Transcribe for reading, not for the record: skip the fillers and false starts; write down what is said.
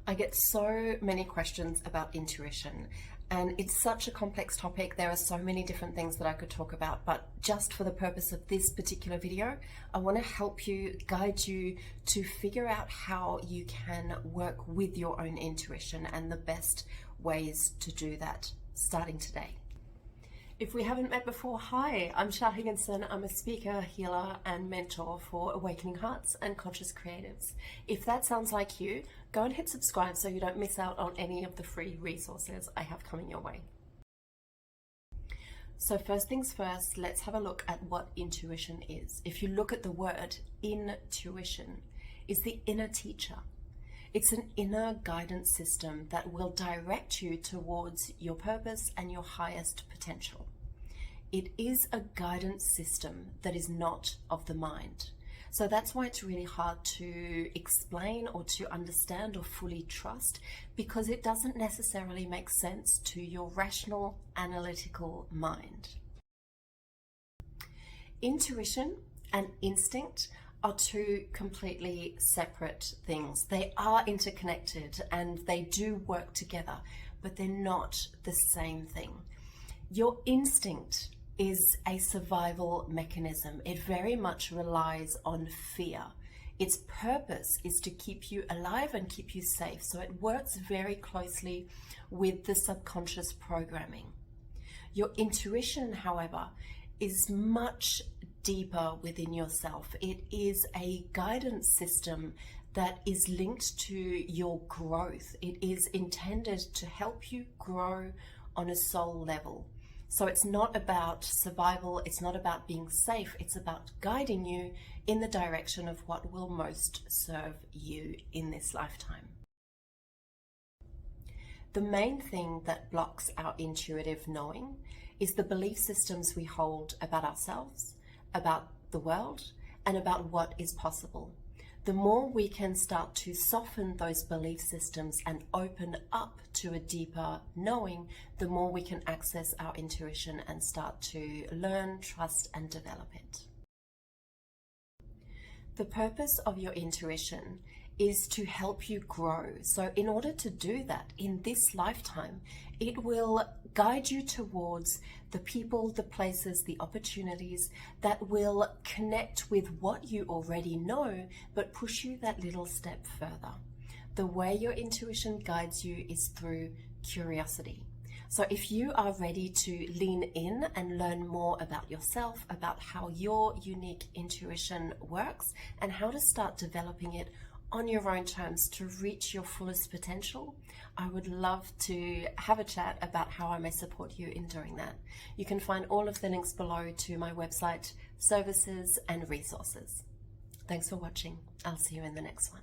I get so many questions about intuition, and it's such a complex topic. There are so many different things that I could talk about, but just for the purpose of this particular video, I want to help you, guide you to figure out how you can work with your own intuition and the best ways to do that starting today. If we haven't met before, hi, I'm Higginson. I'm a speaker, healer, and mentor for awakening hearts and conscious creatives. If that sounds like you, go and hit subscribe so you don't miss out on any of the free resources I have coming your way. So first things first, let's have a look at what intuition is. If you look at the word intuition, is the inner teacher. It's an inner guidance system that will direct you towards your purpose and your highest potential. It is a guidance system that is not of the mind. So that's why it's really hard to explain or to understand or fully trust, because it doesn't necessarily make sense to your rational, analytical mind. Intuition and instinct are two completely separate things. They are interconnected and they do work together, but they're not the same thing. Your instinct is a survival mechanism. It very much relies on fear. Its purpose is to keep you alive and keep you safe. So it works very closely with the subconscious programming. Your intuition, however, is much deeper within yourself. It is a guidance system that is linked to your growth. It is intended to help you grow on a soul level. So it's not about survival, it's not about being safe, it's about guiding you in the direction of what will most serve you in this lifetime. The main thing that blocks our intuitive knowing is the belief systems we hold about ourselves, about the world, and about what is possible. The more we can start to soften those belief systems and open up to a deeper knowing, the more we can access our intuition and start to learn, trust, and develop it. The purpose of your intuition is to help you grow. So in order to do that in this lifetime, it will guide you towards the people, the places, the opportunities that will connect with what you already know, but push you that little step further. The way your intuition guides you is through curiosity. So if you are ready to lean in and learn more about yourself, about how your unique intuition works, and how to start developing it on your own terms to reach your fullest potential, I would love to have a chat about how I may support you in doing that. You can find all of the links below to my website, services, and resources. Thanks for watching. I'll see you in the next one.